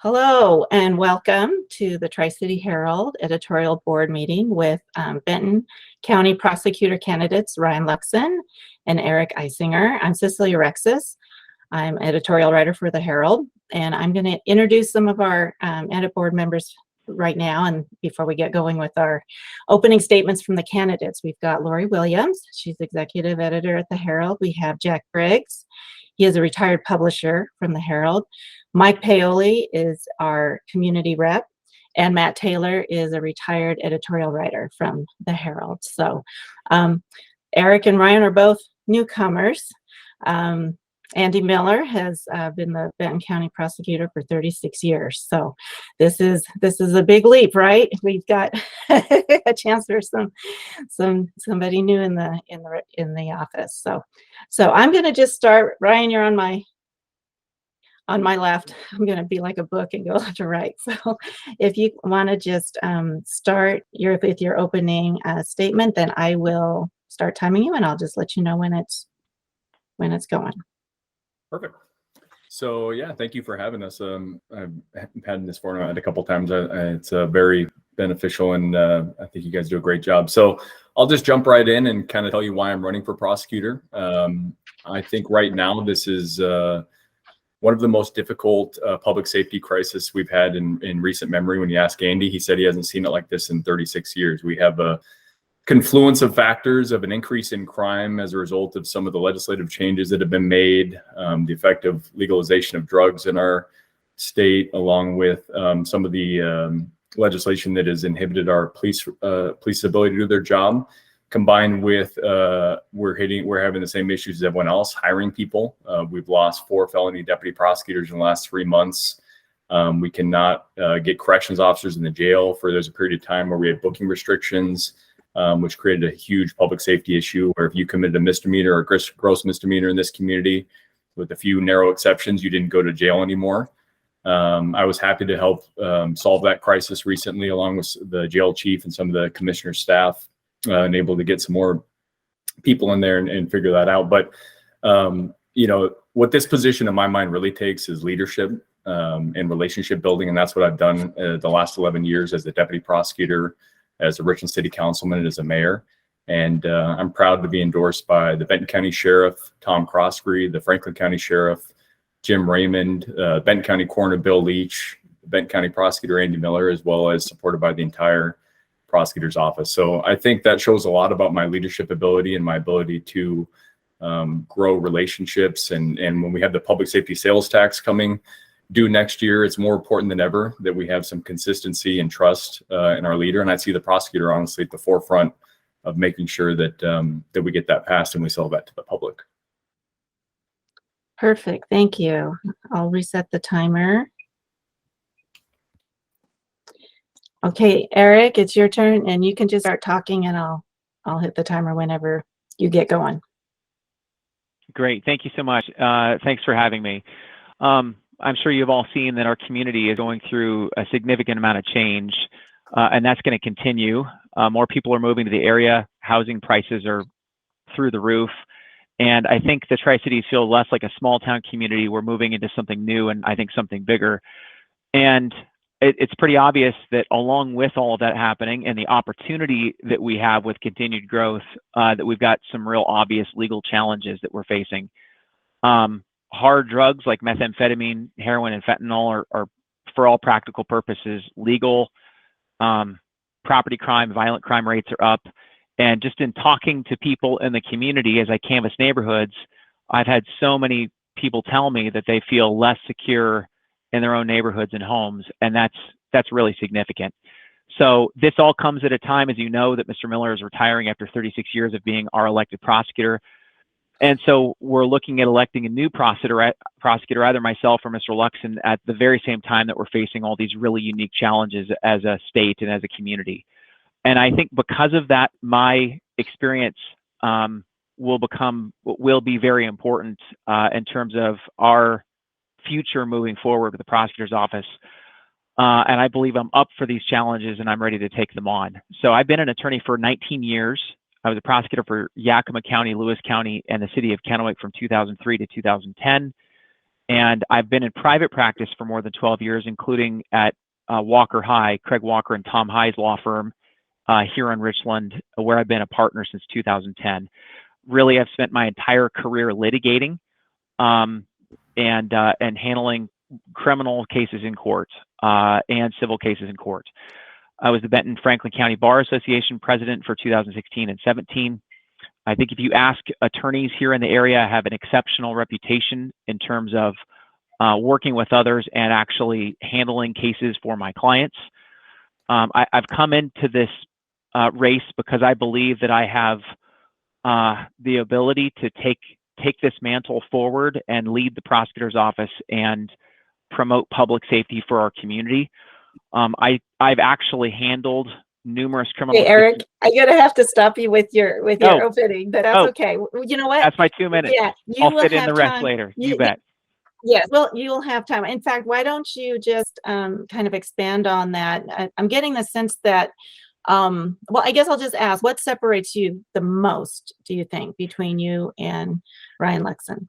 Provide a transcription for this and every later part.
Hello and welcome to the Tri-City Herald Editorial Board meeting with Benton County Prosecutor candidates Ryan Lukson and Eric Eisinger. I'm Cecilia Rexis. I'm editorial writer for the Herald, and I'm going to introduce some of our edit board members right now. And before we get going with our opening statements from the candidates, we've got Lori Williams. She's executive editor at the Herald. We have Jack Briggs. He is a retired publisher from the Herald. Mike Paoli is our community rep, and Matt Taylor is a retired editorial writer from the Herald. So Eric and Ryan are both newcomers. Andy Miller has been the Benton County prosecutor for 36 years. So this is a big leap, right? We've got a chance for somebody new in the office. So I'm going to just start. Ryan, you're on my left. I'm going to be like a book and go left to right. So if you want to just start with your opening statement, then I will start timing you, and I'll just let you know when it's going. Perfect. So yeah, thank you for having us. I've had this format a couple times. It's very beneficial, and I think you guys do a great job. So I'll just jump right in and kind of tell you why I'm running for prosecutor. I think right now this is one of the most difficult public safety crisis we've had in recent memory. When you ask Andy, he said he hasn't seen it like this in 36 years. We have a confluence of factors of an increase in crime as a result of some of the legislative changes that have been made, the effect of legalization of drugs in our state, along with some of the legislation that has inhibited our police ability to do their job, combined with we're having the same issues as everyone else, hiring people. We've lost 4 felony deputy prosecutors in the last 3 months. We cannot get corrections officers in the jail there's a period of time where we had booking restrictions, which created a huge public safety issue where if you committed a misdemeanor or gross misdemeanor in this community, with a few narrow exceptions, you didn't go to jail anymore. I was happy to help solve that crisis recently, along with the jail chief and some of the commissioner's staff, and able to get some more people in there and figure that out. But, what this position in my mind really takes is leadership and relationship building. And that's what I've done the last 11 years as the deputy prosecutor, as a Richland City Councilman, and as a mayor. And I'm proud to be endorsed by the Benton County Sheriff, Tom Croskery, the Franklin County Sheriff, Jim Raymond, Benton County Coroner Bill Leach, Benton County Prosecutor Andy Miller, as well as supported by the entire prosecutor's office. So I think that shows a lot about my leadership ability and my ability to grow relationships. And when we have the public safety sales tax coming due next year, it's more important than ever that we have some consistency and trust in our leader. And I see the prosecutor honestly at the forefront of making sure that we get that passed and we sell that to the public. Perfect. Thank you. I'll reset the timer. Okay, Eric, it's your turn, and you can just start talking, and I'll hit the timer whenever you get going. Great. Thank you so much. Thanks for having me. I'm sure you've all seen that our community is going through a significant amount of change, and that's going to continue. More people are moving to the area. Housing prices are through the roof. And I think the Tri-Cities feel less like a small town community. We're moving into something new, and I think something bigger. And it's pretty obvious that along with all of that happening and the opportunity that we have with continued growth, that we've got some real obvious legal challenges that we're facing. Hard drugs like methamphetamine, heroin, and fentanyl are for all practical purposes, legal. Property crime, violent crime rates are up. And just in talking to people in the community as I canvass neighborhoods, I've had so many people tell me that they feel less secure in their own neighborhoods and homes, and that's really significant. So this all comes at a time, as you know, that Mr. Miller is retiring after 36 years of being our elected prosecutor. And so we're looking at electing a new prosecutor, either myself or Mr. Lukson, at the very same time that we're facing all these really unique challenges as a state and as a community. And I think because of that, my experience will be very important in terms of our future moving forward with the prosecutor's office. And I believe I'm up for these challenges and I'm ready to take them on. So I've been an attorney for 19 years. I was a prosecutor for Yakima County, Lewis County, and the city of Kennewick from 2003 to 2010. And I've been in private practice for more than 12 years, including at Walker High, Craig Walker and Tom High's law firm here in Richland, where I've been a partner since 2010. Really, I've spent my entire career litigating and handling criminal cases in court and civil cases in court. I was the Benton Franklin County Bar Association president for 2016 and 17. I think if you ask attorneys here in the area, I have an exceptional reputation in terms of working with others and actually handling cases for my clients. I've come into this race because I believe that I have the ability to take this mantle forward and lead the prosecutor's office and promote public safety for our community. I've actually handled numerous criminal. Hey, Eric, I'm gonna have to stop you with your opening, but that's okay. You know what? That's my 2 minutes. Yeah, I'll fit in the rest later. You bet. Yes, well, you'll have time. In fact, why don't you just kind of expand on that? I'm getting the sense that, well, I guess I'll just ask, what separates you the most, do you think, between you and Ryan Lukson?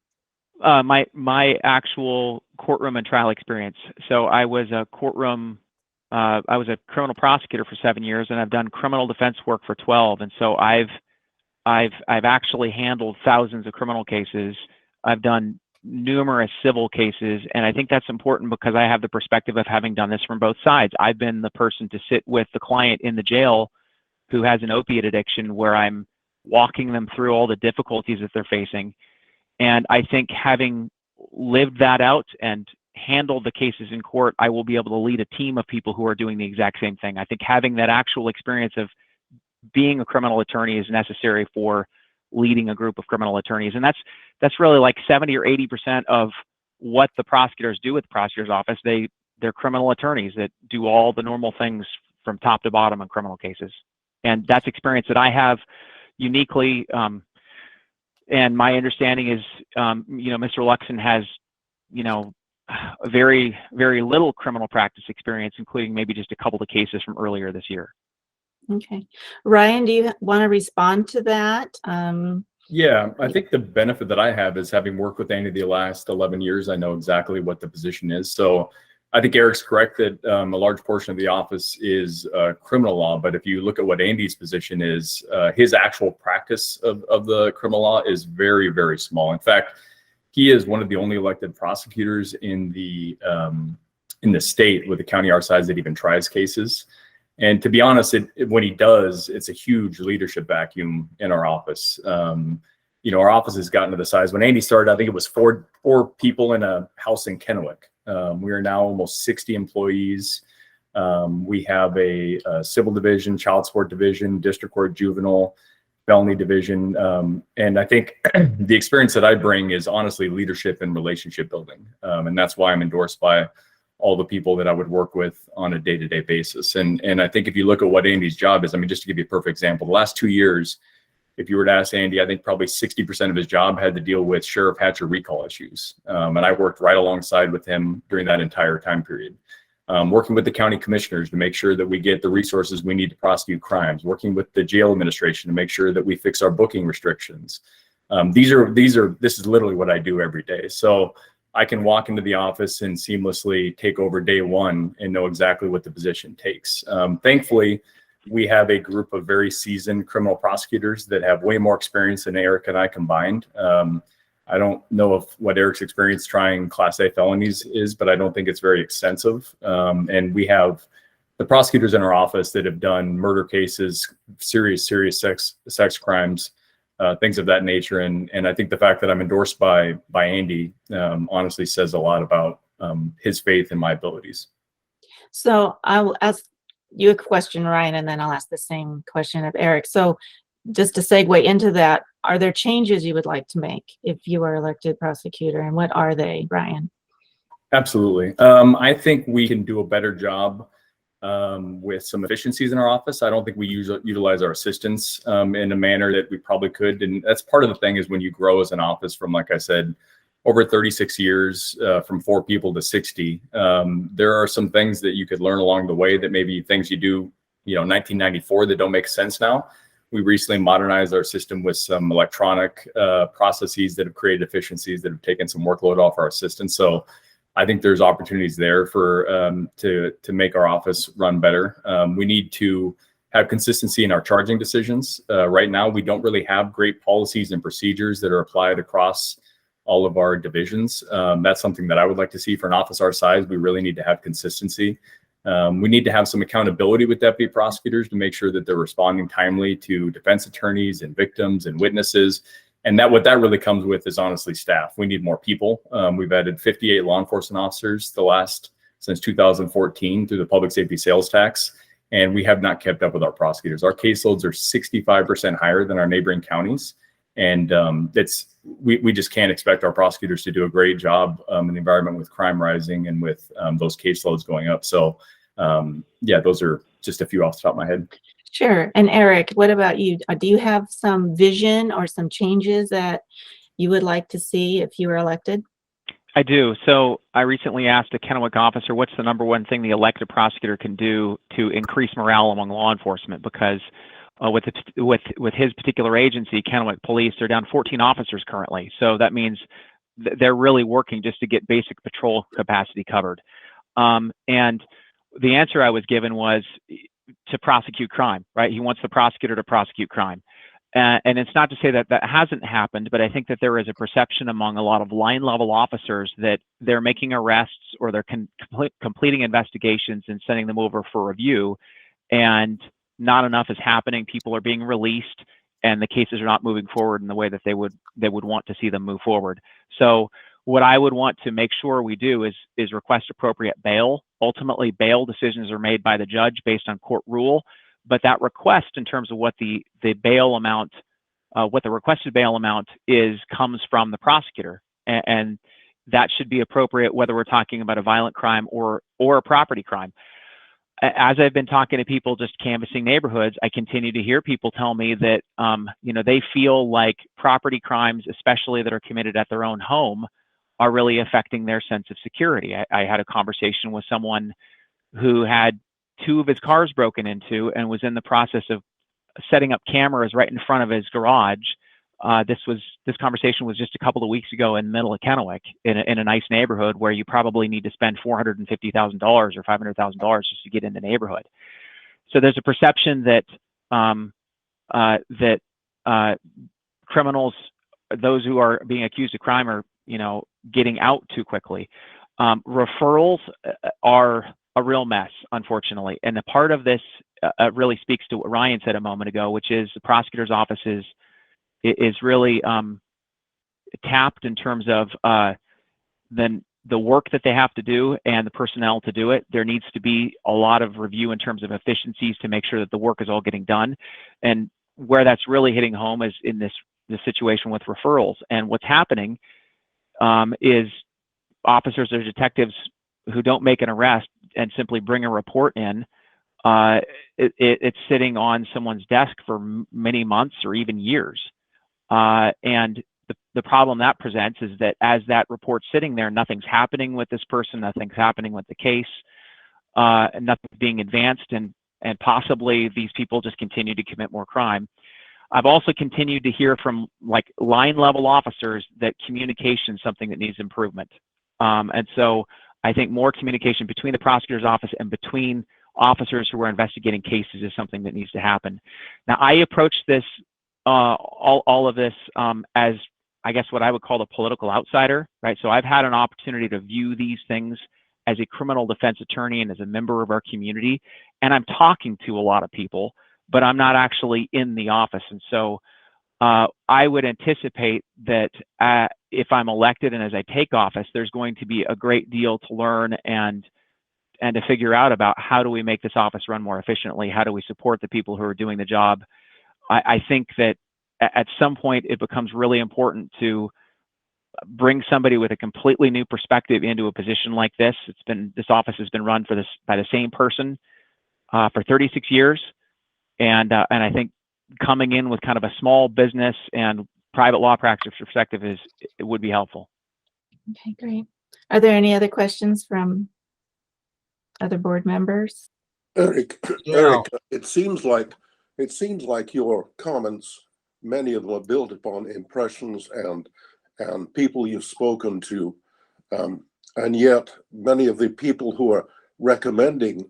My actual courtroom and trial experience. So I was a criminal prosecutor for 7 years, and I've done criminal defense work for 12. And so I've actually handled thousands of criminal cases. I've done numerous civil cases, and I think that's important because I have the perspective of having done this from both sides. I've been the person to sit with the client in the jail who has an opiate addiction, where I'm walking them through all the difficulties that they're facing. And I think having lived that out and handled the cases in court, I will be able to lead a team of people who are doing the exact same thing. I think having that actual experience of being a criminal attorney is necessary for leading a group of criminal attorneys. And that's really like 70 or 80% of what the prosecutors do at the prosecutor's office. They're criminal attorneys that do all the normal things from top to bottom in criminal cases. And that's experience that I have uniquely. And my understanding is, Mr. Lukson has, a very, very little criminal practice experience, including maybe just a couple of cases from earlier this year. Okay. Ryan, do you want to respond to that? Yeah, I think the benefit that I have is having worked with Andy the last 11 years, I know exactly what the position is. So I think Eric's correct that a large portion of the office is criminal law. But if you look at what Andy's position is, his actual practice of the criminal law is very, very small. In fact, he is one of the only elected prosecutors in the state with a county our size that even tries cases. And to be honest, when he does, it's a huge leadership vacuum in our office. Our office has gotten to the size. When Andy started, I think it was four people in a house in Kennewick. We are now almost 60 employees. We have a civil division, child support division, district court, juvenile, felony division. And I think the experience that I bring is honestly leadership and relationship building. And that's why I'm endorsed by all the people that I would work with on a day-to-day basis. And I think if you look at what Andy's job is, just to give you a perfect example, the last 2 years, if you were to ask Andy, I think probably 60% of his job had to deal with Sheriff Hatcher recall issues. And I worked right alongside with him during that entire time period. Working with the county commissioners to make sure that we get the resources we need to prosecute crimes, working with the jail administration to make sure that we fix our booking restrictions. This is literally what I do every day. So I can walk into the office and seamlessly take over day one and know exactly what the position takes. Thankfully, we have a group of very seasoned criminal prosecutors that have way more experience than Eric and I combined. I don't know what Eric's experience trying Class A felonies is, but I don't think it's very extensive. And we have the prosecutors in our office that have done murder cases, serious sex crimes, things of that nature. And I think the fact that I'm endorsed by Andy honestly says a lot about his faith in my abilities. So I will ask you a question, Ryan, and then I'll ask the same question of Eric. So just to segue into that, are there changes you would like to make if you are elected prosecutor, and what are they, Ryan? Absolutely. I think we can do a better job with some efficiencies in our office. I don't think we utilize our assistants in a manner that we probably could. And that's part of the thing is when you grow as an office from, like I said, over 36 years, from 4 people to 60, there are some things that you could learn along the way that maybe things you do, 1994 that don't make sense now. We recently modernized our system with some electronic processes that have created efficiencies that have taken some workload off our assistants. So I think there's opportunities there for to make our office run better. We need to have consistency in our charging decisions. Right now, we don't really have great policies and procedures that are applied across all of our divisions. That's something that I would like to see for an office our size. We really need to have consistency. We need to have some accountability with deputy prosecutors to make sure that they're responding timely to defense attorneys and victims and witnesses. And what that really comes with is honestly staff. We need more people. We've added 58 law enforcement officers since 2014 through the public safety sales tax. And we have not kept up with our prosecutors. Our caseloads are 65% higher than our neighboring counties. And we just can't expect our prosecutors to do a great job in the environment with crime rising and with those caseloads going up. So yeah, those are just a few off the top of my head. Sure. And Eric, what about you? Do you have some vision or some changes that you would like to see if you were elected? I do. So I recently asked a Kennewick officer, what's the number one thing the elected prosecutor can do to increase morale among law enforcement? Because with his particular agency, Kennewick Police, they're down 14 officers currently. So that means they're really working just to get basic patrol capacity covered. And the answer I was given was to prosecute crime, right? He wants the prosecutor to prosecute crime. And it's not to say that that hasn't happened, but I think that there is a perception among a lot of line level officers that they're making arrests or they're completing investigations and sending them over for review, and not enough is happening. People are being released and the cases are not moving forward in the way that they would want to see them move forward. So what I would want to make sure we do is request appropriate bail. Ultimately, bail decisions are made by the judge based on court rule, but that request in terms of what the bail amount, what the requested bail amount is, comes from the prosecutor, and that should be appropriate whether we're talking about a violent crime or a property crime. As I've been talking to people just canvassing neighborhoods, I continue to hear people tell me that they feel like property crimes, especially that are committed at their own home, are really affecting their sense of security. I had a conversation with someone who had 2 of his cars broken into and was in the process of setting up cameras right in front of his garage. This conversation was just a couple of weeks ago in the middle of Kennewick in a nice neighborhood where you probably need to spend $450,000 or $500,000 just to get in the neighborhood. So there's a perception that criminals, those who are being accused of crime, are getting out too quickly. Referrals are a real mess, unfortunately. And the part of this really speaks to what Ryan said a moment ago, which is the prosecutor's office is really tapped in terms of the work that they have to do and the personnel to do it. There needs to be a lot of review in terms of efficiencies to make sure that the work is all getting done. And where that's really hitting home is in this situation with referrals. And what's happening is officers or detectives who don't make an arrest and simply bring a report in, it's sitting on someone's desk for many months or even years. And the problem that presents is that as that report's sitting there, nothing's happening with this person, nothing's happening with the case, and nothing's being advanced, and possibly these people just continue to commit more crime. I've also continued to hear from line level officers that communication is something that needs improvement. And so I think more communication between the prosecutor's office and between officers who are investigating cases is something that needs to happen. Now, I approach this, all of this, as I guess what I would call a political outsider, right? So I've had an opportunity to view these things as a criminal defense attorney and as a member of our community, and I'm talking to a lot of people, but I'm not actually in the office. And so I would anticipate that if I'm elected and as I take office, there's going to be a great deal to learn and to figure out about how do we make this office run more efficiently? How do we support the people who are doing the job? I think that at some point it becomes really important to bring somebody with a completely new perspective into a position like this. This office has been run by the same person for 36 years. And I think coming in with kind of a small business and private law practice perspective it would be helpful. Okay, great. Are there any other questions from other board members? Eric, it seems like it seems like your comments, many of them are built upon impressions and people you've spoken to, and yet many of the people who are recommending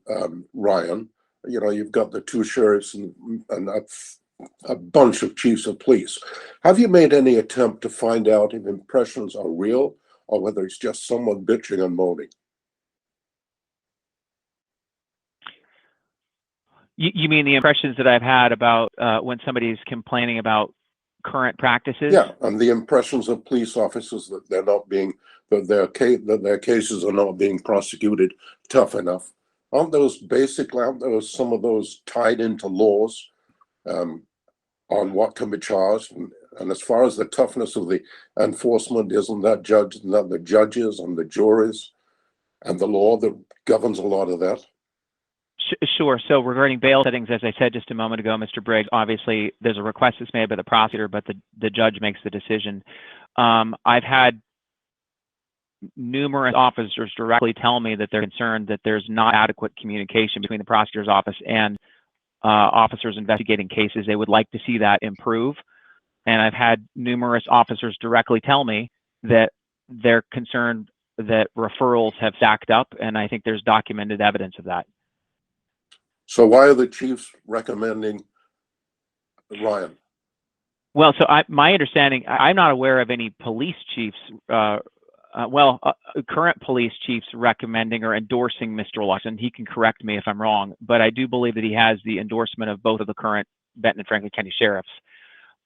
Ryan, you know, you've got the 2 sheriffs and a bunch of chiefs of police. Have you made any attempt to find out if impressions are real or whether it's just someone bitching and moaning? You mean the impressions that I've had about when somebody's complaining about current practices? Yeah, and the impressions of police officers that they're not being, that their cases are not being prosecuted tough enough. Aren't those some of those tied into laws on what can be charged? And as far as the toughness of the enforcement, isn't that the judges and the juries and the law that governs a lot of that? Sure. So regarding bail settings, as I said just a moment ago, Mr. Briggs, obviously there's a request that's made by the prosecutor, but the judge makes the decision. I've had numerous officers directly tell me that they're concerned that there's not adequate communication between the prosecutor's office and officers investigating cases. They would like to see that improve. And I've had numerous officers directly tell me that they're concerned that referrals have stacked up, and I think there's documented evidence of that. So why are the chiefs recommending Ryan? Well, so my understanding, I'm not aware of any police chiefs, current police chiefs recommending or endorsing Mr. Lukson. He can correct me if I'm wrong, but I do believe that he has the endorsement of both of the current Benton and Franklin County sheriffs.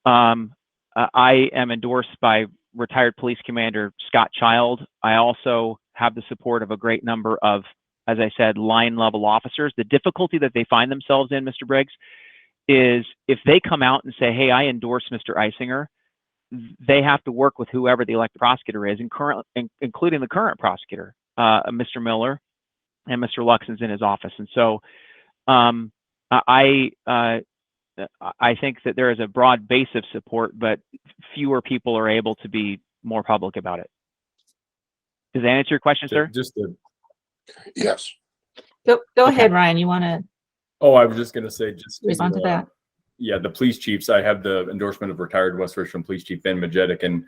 I am endorsed by retired police commander Scott Child. I also have the support of a great number of, as I said, line level officers. The difficulty that they find themselves in, Mr. Briggs, is if they come out and say, hey, I endorse Mr. Eisinger, they have to work with whoever the elected prosecutor is, including the current prosecutor, Mr. Miller, and Mr. Lukson's in his office. And so I think that there is a broad base of support, but fewer people are able to be more public about it. Does that answer your question, sir? Yes. Go ahead, Ryan. You want to I was just going to say, respond to that? Yeah, the police chiefs, I have the endorsement of retired West Richland Police Chief Ben Majetic. And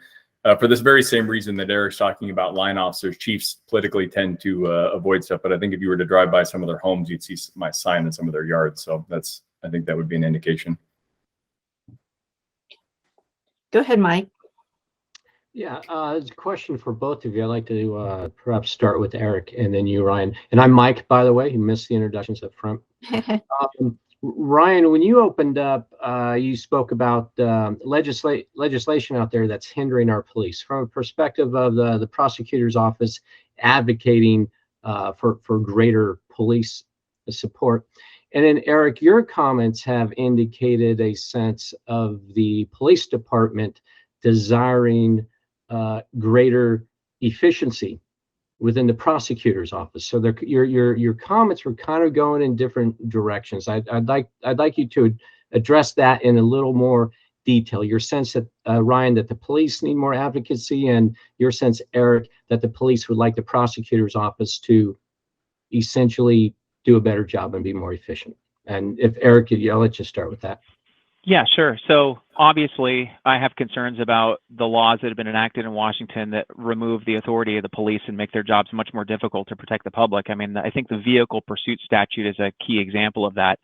for this very same reason that Eric's talking about line officers, chiefs politically tend to avoid stuff. But I think if you were to drive by some of their homes, you'd see my sign in some of their yards. So I think that would be an indication. Go ahead, Mike. Yeah, it's a question for both of you. I'd like to perhaps start with Eric and then you, Ryan. And I'm Mike, by the way. You missed the introductions up front. Ryan, when you opened up, you spoke about legislation out there that's hindering our police from a perspective of the prosecutor's office advocating for greater police support. And then, Eric, your comments have indicated a sense of the police department desiring greater efficiency within the prosecutor's office. So your comments were kind of going in different directions. I'd like you to address that in a little more detail. Your sense that Ryan, that the police need more advocacy, and your sense, Eric, that the police would like the prosecutor's office to essentially do a better job and be more efficient. And if Eric, I'll let you start with that. Yeah, sure. So obviously, I have concerns about the laws that have been enacted in Washington that remove the authority of the police and make their jobs much more difficult to protect the public. I mean, I think the vehicle pursuit statute is a key example of that.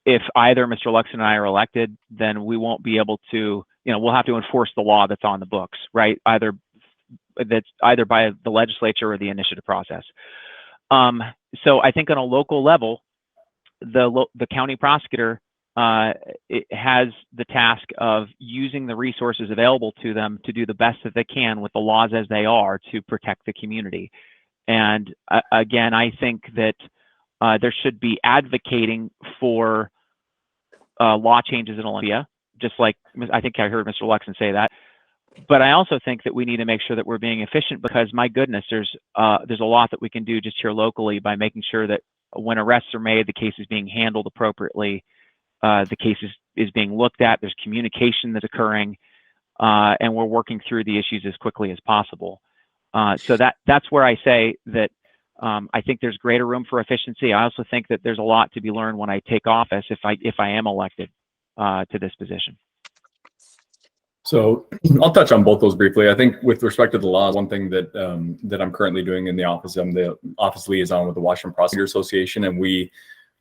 If either Mr. Lukson and I are elected, then we won't be able to, we'll have to enforce the law that's on the books, right? Either by the legislature or the initiative process. So I think on a local level, the county prosecutor it has the task of using the resources available to them to do the best that they can with the laws as they are to protect the community. And again, I think that there should be advocating for law changes in Olympia, just like I think I heard Mr. Lukson say that. But I also think that we need to make sure that we're being efficient, because my goodness, there's a lot that we can do just here locally by making sure that when arrests are made, the case is being handled appropriately. The case is being looked at, there's communication that's occurring, and we're working through the issues as quickly as possible. So that's where I say that I think there's greater room for efficiency. I also think that there's a lot to be learned when I take office if I am elected to this position. So I'll touch on both those briefly. I think with respect to the laws, one thing that that I'm currently doing in the office, I'm the office liaison with the Washington Prosecutor Association, and we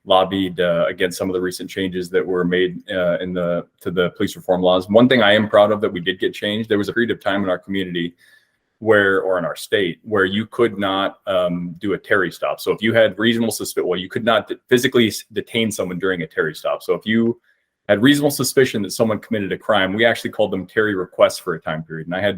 lobbied against some of the recent changes that were made to the police reform laws. One thing I am proud of that we did get changed. There was a period of time in our community or in our state, where you could not do a Terry stop. So if you had reasonable suspicion, well, you could not physically detain someone during a Terry stop. So if you had reasonable suspicion that someone committed a crime, we actually called them Terry requests for a time period. And I had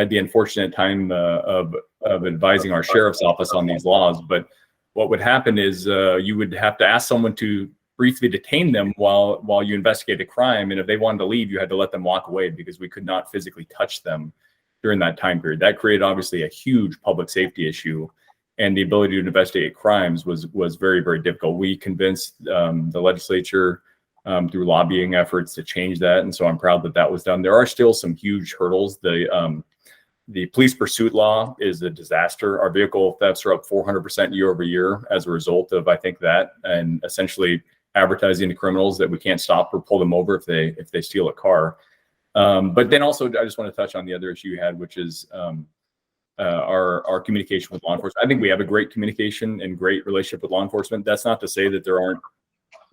the unfortunate time of advising our sheriff's office on these laws. But what would happen is you would have to ask someone to briefly detain them while you investigate a crime. And if they wanted to leave, you had to let them walk away, because we could not physically touch them during that time period. That created obviously a huge public safety issue, and the ability to investigate crimes was very, very difficult. We convinced the legislature through lobbying efforts to change that, and so I'm proud that that was done. There are still some huge hurdles. The police pursuit law is a disaster. Our vehicle thefts are up 400% year over year as a result of, I think, that, and essentially advertising to criminals that we can't stop or pull them over if they steal a car. But then also, I just want to touch on the other issue you had, which is our communication with law enforcement. I think we have a great communication and great relationship with law enforcement. That's not to say that there aren't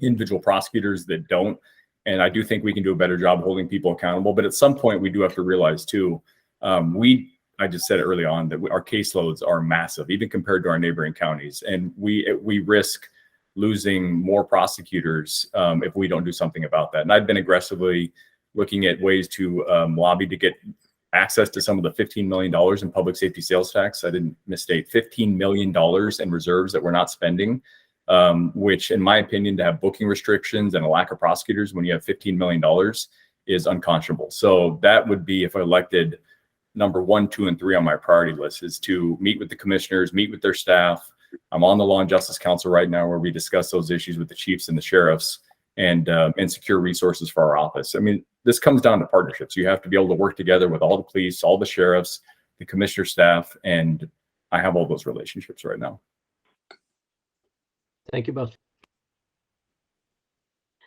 individual prosecutors that don't. And I do think we can do a better job holding people accountable. But at some point, we do have to realize too, I just said it early on, that our caseloads are massive, even compared to our neighboring counties. And we risk losing more prosecutors if we don't do something about that. And I've been aggressively looking at ways to lobby to get access to some of the $15 million in public safety sales tax. I didn't misstate, $15 million in reserves that we're not spending, which in my opinion, to have booking restrictions and a lack of prosecutors when you have $15 million is unconscionable. So that would be, if elected, number 1, 2, and 3 on my priority list, is to meet with the commissioners, meet with their staff. I'm on the Law and Justice Council right now, where we discuss those issues with the chiefs and the sheriffs, and secure resources for our office. I mean, this comes down to partnerships. You have to be able to work together with all the police, all the sheriffs, the commissioner staff, and I have all those relationships right now. Thank you both.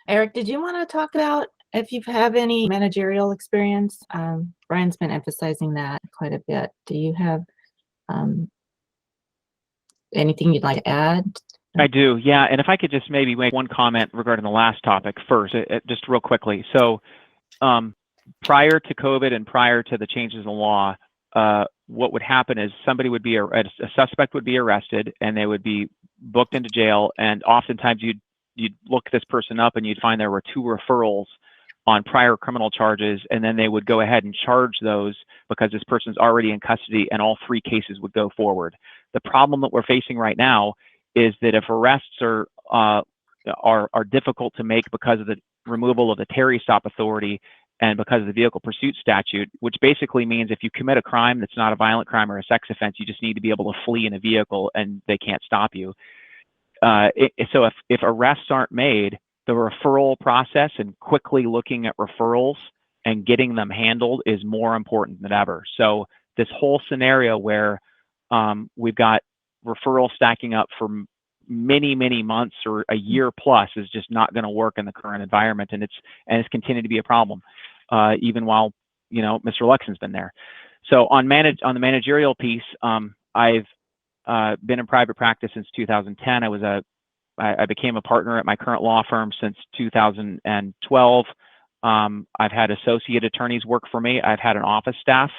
Eric, did you want to talk about if you have any managerial experience? Brian's been emphasizing that quite a bit. Do you have anything you'd like to add? I do, yeah. And if I could just maybe make one comment regarding the last topic first, just real quickly. So prior to COVID and prior to the changes in the law, what would happen is somebody would be, a suspect would be arrested, and they would be booked into jail. And oftentimes you'd look this person up and you'd find there were 2 referrals on prior criminal charges, and then they would go ahead and charge those because this person's already in custody, and all 3 cases would go forward. The problem that we're facing right now is that if arrests are difficult to make because of the removal of the Terry stop authority and because of the vehicle pursuit statute, which basically means if you commit a crime that's not a violent crime or a sex offense, you just need to be able to flee in a vehicle and they can't stop you. So if arrests aren't made, the referral process and quickly looking at referrals and getting them handled is more important than ever. So this whole scenario where we've got referrals stacking up for many, many months or a year plus is just not going to work in the current environment, and it's continued to be a problem, even while Mr. Lukson's been there. So on the managerial piece, I've been in private practice since 2010. I became a partner at my current law firm since 2012. I've had associate attorneys work for me. I've had an office staff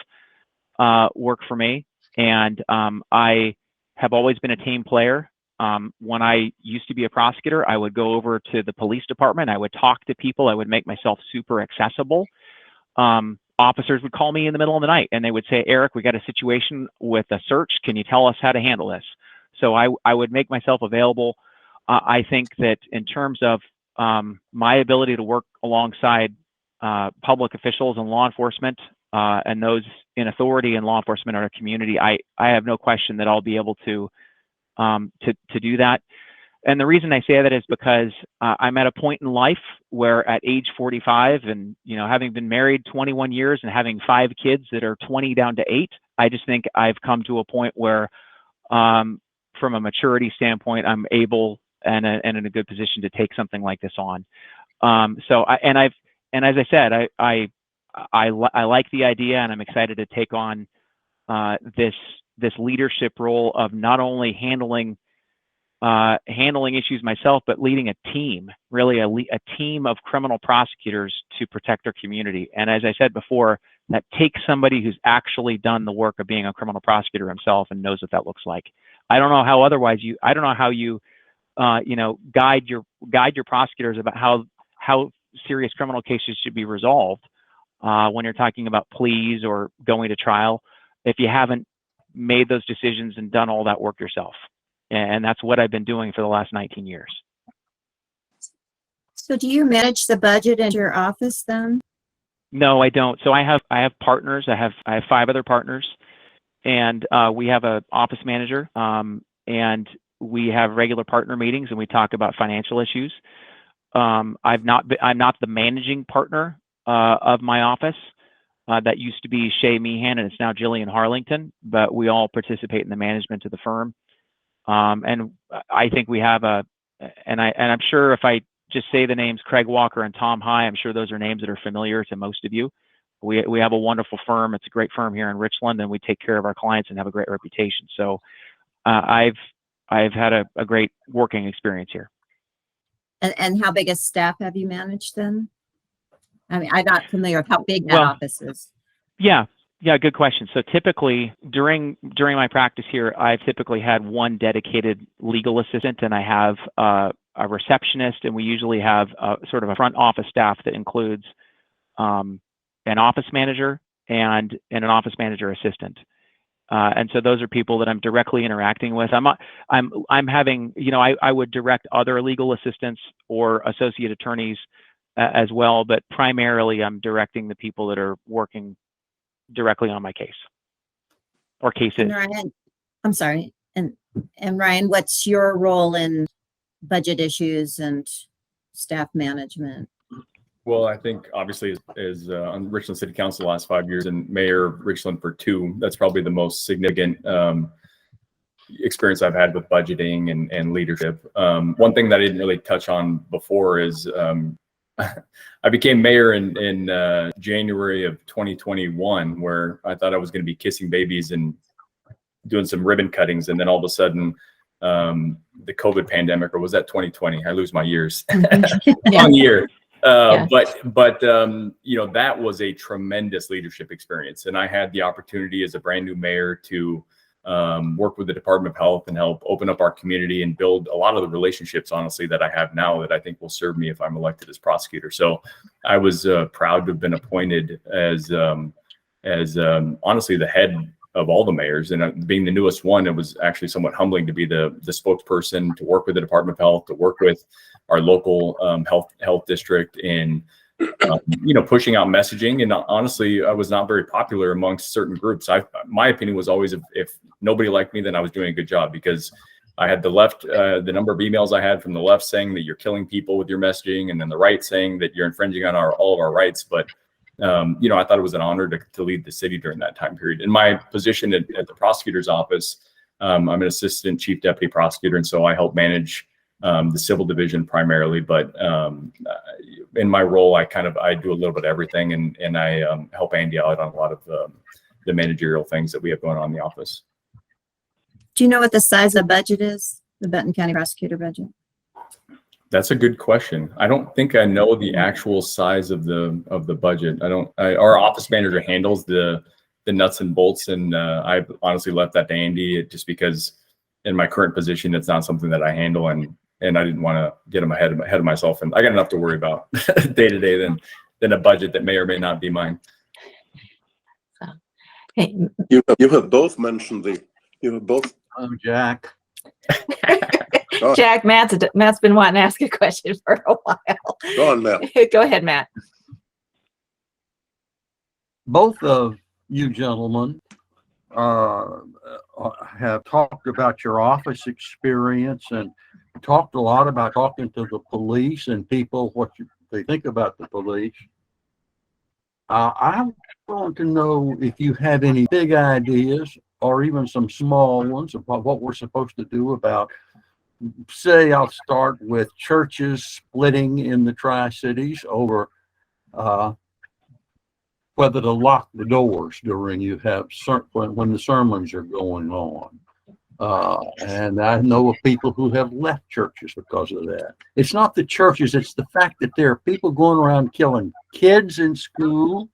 work for me, and I have always been a team player. When I used to be a prosecutor, I would go over to the police department. I would talk to people. I would make myself super accessible. Officers would call me in the middle of the night and they would say, Eric, we got a situation with a search. Can you tell us how to handle this? So I would make myself available. I think that in terms of my ability to work alongside public officials and law enforcement and those in authority and law enforcement in our community, I have no question that I'll be able to do that. And the reason I say that is because I'm at a point in life where at age 45 and, having been married 21 years and having 5 kids that are 20 down to 8, I just think I've come to a point where from a maturity standpoint, I'm able and in a good position to take something like this on. So as I said, I like the idea, and I'm excited to take on this leadership role of not only handling issues myself, but leading a team, really a team of criminal prosecutors to protect our community. And as I said before, that takes somebody who's actually done the work of being a criminal prosecutor himself and knows what that looks like. I don't know how you guide your prosecutors about how serious criminal cases should be resolved when you're talking about pleas or going to trial, if you haven't made those decisions and done all that work yourself. And that's what I've been doing for the last 19 years. So do you manage the budget in your office then? No, I don't. So I have partners. I have 5 other partners, and we have an office manager, and we have regular partner meetings, and we talk about financial issues. I'm not the managing partner of my office. That used to be Shay Meehan, and it's now Jillian Harlington. But we all participate in the management of the firm. And I think we have and I'm sure if I just say the names Craig Walker and Tom High, I'm sure those are names that are familiar to most of you. We have a wonderful firm. It's a great firm here in Richland, and we take care of our clients and have a great reputation. So I've had a great working experience here. And how big a staff have you managed then? I mean, I'm not familiar with how big that office is. Yeah, good question. So typically during my practice here, I've typically had one dedicated legal assistant, and I have a receptionist, and we usually have sort of a front office staff that includes an office manager and an office manager assistant. And so those are people that I'm directly interacting with. I'm having, I would direct other legal assistants or associate attorneys as well, but primarily I'm directing the people that are working directly on my case or cases. And Ryan, I'm sorry. And Ryan, what's your role in budget issues and staff management? Well, I think obviously as on Richland City Council the last 5 years and Mayor of Richland for 2, that's probably the most significant experience I've had with budgeting and leadership. One thing that I didn't really touch on before is I became mayor in January of 2021, where I thought I was going to be kissing babies and doing some ribbon cuttings. And then all of a sudden, the COVID pandemic, or was that 2020? I lose my years. Wrong year. But that was a tremendous leadership experience. And I had the opportunity as a brand new mayor to work with the Department of Health and help open up our community and build a lot of the relationships, honestly, that I have now that I think will serve me if I'm elected as prosecutor. So I was proud to have been appointed as honestly the head of all the mayors, and being the newest one, it was actually somewhat humbling to be the spokesperson, to work with the Department of Health, to work with our local health district in pushing out messaging. And honestly, I was not very popular amongst certain groups. My opinion was always, if nobody liked me, then I was doing a good job, because I had the left, the number of emails I had from the left saying that you're killing people with your messaging, and then the right saying that you're infringing on all of our rights. But I thought it was an honor to lead the city during that time period. In my position at the prosecutor's office, I'm an assistant chief deputy prosecutor, and so I help manage the civil division primarily. But in my role, I do a little bit of everything, and I help Andy out on a lot of the managerial things that we have going on in the office. Do you know what the size of the budget is, the Benton County prosecutor budget? That's a good question. I don't think I know the actual size of the budget. Our office manager handles the nuts and bolts, and I've honestly left that to Andy, just because in my current position, it's not something that I handle, and I didn't want to get him ahead of myself. And I got enough to worry about day to day than a budget that may or may not be mine. Hey. You have both mentioned Oh, Jack. Jack, Matt's been wanting to ask a question for a while. Go on, Matt. Go ahead, Matt. Both of you gentlemen have talked about your office experience and talked a lot about talking to the police and people, what they think about the police. I want to know if you have any big ideas or even some small ones about what we're supposed to do about, say, I'll start with churches splitting in the Tri-Cities over whether to lock the doors during when the sermons are going on. And I know of people who have left churches because of that. It's not the churches, it's the fact that there are people going around killing kids in school,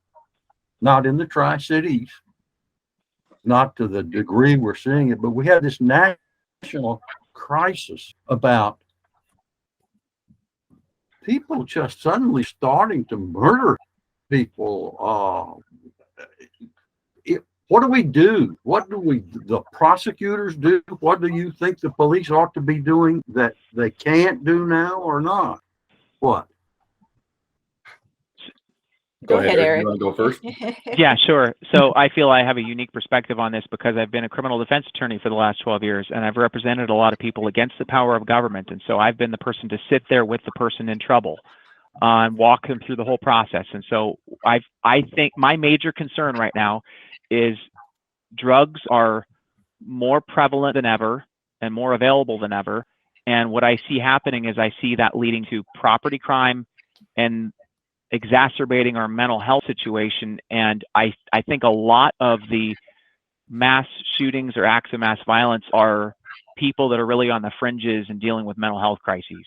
not in the Tri-Cities, not to the degree we're seeing it, but we have this national crisis about people just suddenly starting to murder people. What do we do? What do the prosecutors do? What do you think the police ought to be doing that they can't do now or not? What? Go ahead, Eric. You want to go first? Yeah, sure. So I feel I have a unique perspective on this because I've been a criminal defense attorney for the last 12 years, and I've represented a lot of people against the power of government. And so I've been the person to sit there with the person in trouble and walk them through the whole process. And so I think my major concern right now is drugs are more prevalent than ever and more available than ever. And what I see happening is I see that leading to property crime and exacerbating our mental health situation. And I think a lot of the mass shootings or acts of mass violence are people that are really on the fringes and dealing with mental health crises.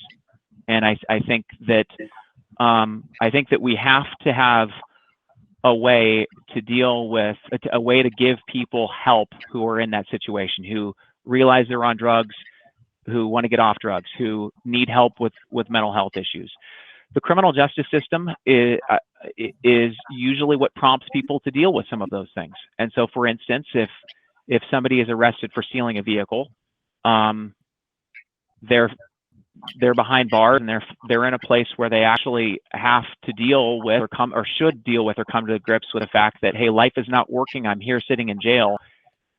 And I think that we have to have a way to deal with, a way to give people help who are in that situation, who realize they're on drugs, who want to get off drugs, who need help with mental health issues. The criminal justice system is usually what prompts people to deal with some of those things. And so, for instance, if somebody is arrested for stealing a vehicle, they're behind bars and they're in a place where they actually have to deal with or should deal with or come to grips with the fact that, hey, life is not working. I'm here sitting in jail.